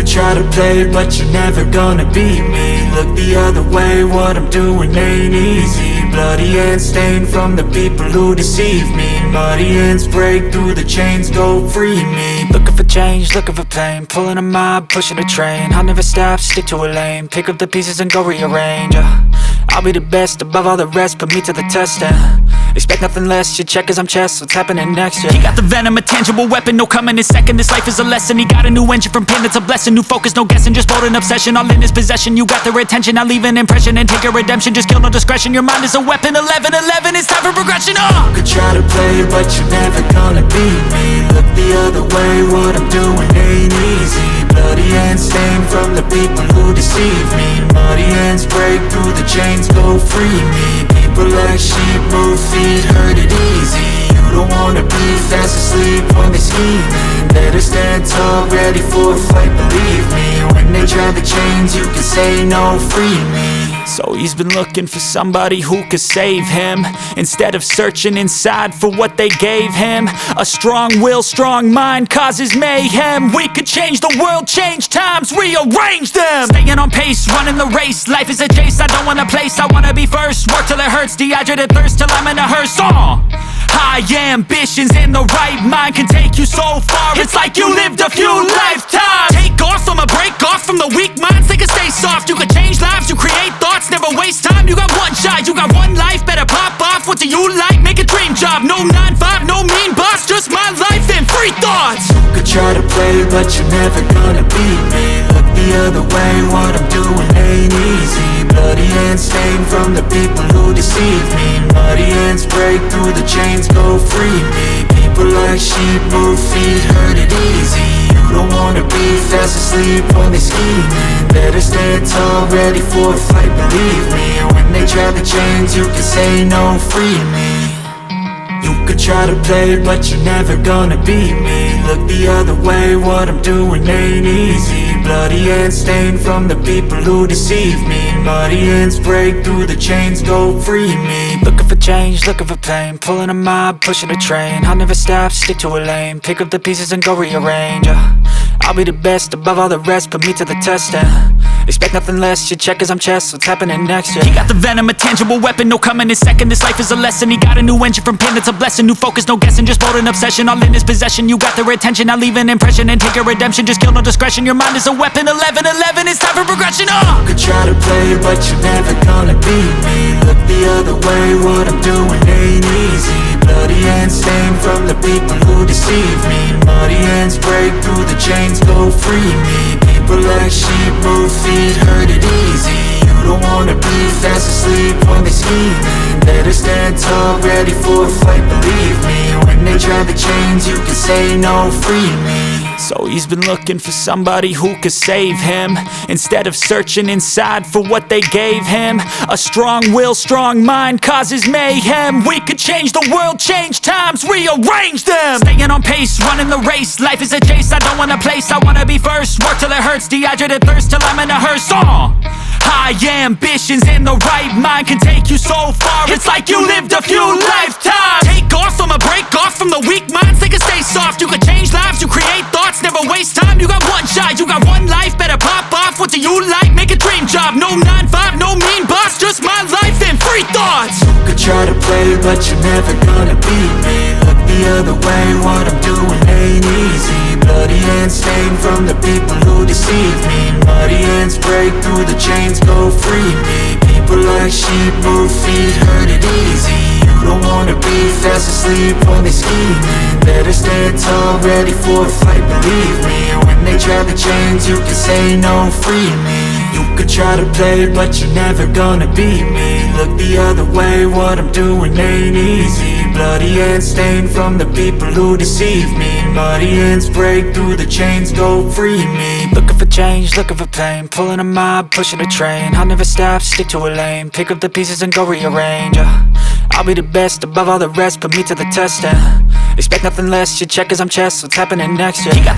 could try to play, but you're never gonna beat me. Look the other way, what I'm doing ain't easy. Bloody hands stained from the people who deceive me. Muddy hands break through the chains, go free me. Looking for change, looking for pain, pulling a mob, pushing a train. I'll never stop, stick to a lane, pick up the pieces and go rearrange. I'll be the best above all the rest, put me to the test and expect nothing less, your check is I'm chess, what's happening next, yeah. He got the venom, a tangible weapon, no coming in second. This life is a lesson, he got a new engine from pain, it's a blessing. New focus, no guessing, just bold and obsession. All in his possession, you got their attention. I'll leave an impression and take your redemption. Just kill, no discretion, your mind is a weapon. 11-11, it's time for progression, You could try to play, but you're never gonna beat me. Look the other way, what I'm doing ain't easy. Bloody hands stained from the people who deceive me. Muddy hands break through the chains, go free me. People like sheep, move feet, hurt it easy. You don't wanna be fast asleep when they scheming. Better stand tall, ready for a fight, believe me. When they try the chains, you can say no, free me. So he's been looking for somebody who could save him, instead of searching inside for what they gave him. A strong will, strong mind causes mayhem. We could change the world, change times, rearrange them. Staying on pace, running the race. Life is a chase, I don't want a place, I wanna be first. Work till it hurts, dehydrated thirst till I'm in a hearse. High ambitions and the right mind can take you so far. It's like you lived a few lifetimes. Take off from a break off from the weak minds, they can stay soft. You can change lives, you create thoughts, never waste time. You got one shot, you got one life, better pop off. What do you like? Make a dream job. No 9-5, no mean boss, just my life and free thoughts. You could try to play, but you're never gonna beat me. Look the other way, what I'm doing ain't easy. Bloody hands stained from the people who deceive me. Muddy hands break through the chains, go free me. People like sheep, move feet, hurt it easy. You don't wanna be fast asleep when they scheming. Better stand tall, ready for a fight, believe me. When they try the chains, you can say no, free me. You could try to play, but you're never gonna beat me. Look the other way, what I'm doing ain't easy. Bloody hands stained from the people who deceive me. Muddy hands break through the chains, go free me. Looking for change, looking for pain, pulling a mob, pushing a train. I'll never stop, stick to a lane, pick up the pieces and go rearrange. I'll be the best above all the rest, put me to the test and expect nothing less, your check is I'm chess, what's happening next, yeah. He got the venom, a tangible weapon, no coming in second. This life is a lesson, he got a new engine from pain, it's a blessing. New focus, no guessing, just bold and obsession. All in his possession, you got their attention. I'll leave an impression and take your redemption. Just kill, no discretion, your mind is a weapon. 11-11, it's time for progression, You could try to play, but you're never gonna beat me. Look the other way, what I'm doing ain't easy. Bloody hands stained from the people who deceive me. Muddy hands break through the chains, go free me. People like sheep, move feet, hurt it easy. You don't wanna be fast asleep when they scheming. Better stand tall, ready for a fight, believe me. When they try the chains, you can say no, free me. So he's been looking for somebody who could save him, instead of searching inside for what they gave him. A strong will, strong mind causes mayhem. We could change the world, change times, rearrange them. Staying on pace, running the race. Life is a chase, I don't want a place, I wanna be first. Work till it hurts, dehydrated thirst till I'm in a hearse. High ambitions and the right mind can take you so far. It's like you lived a few lifetimes. Take off from a break off from the weak minds, they can stay soft. You can change lives, you create thoughts, never waste time. You got one shot, you got one life, better pop off. What do you like? Make a dream job. No 9-5, no mean boss, just my life and free thoughts. You could try to play, but you're never gonna beat me. Look the other way, what I'm doing ain't easy. Bloody hands stained from the people who deceive me. Muddy hands break through the chains, go free me. People like sheep, move feet, hurt it easy. You don't wanna be fast asleep when they scheming. Better stand tall, ready for a fight, believe me. When they try the chains, you can say no, free me. You could try to play, but you're never gonna beat me. Look the other way, what I'm doing ain't easy. Bloody hands stained from the people who deceive me. Muddy hands break through the chains, go free me. Looking for change, looking for pain, pulling a mob, pushing a train. I'll never stop, stick to a lane, pick up the pieces and go rearrange. I'll be the best above all the rest, put me to the test and expect nothing less, your check is I'm chess, what's happening next, yeah. He got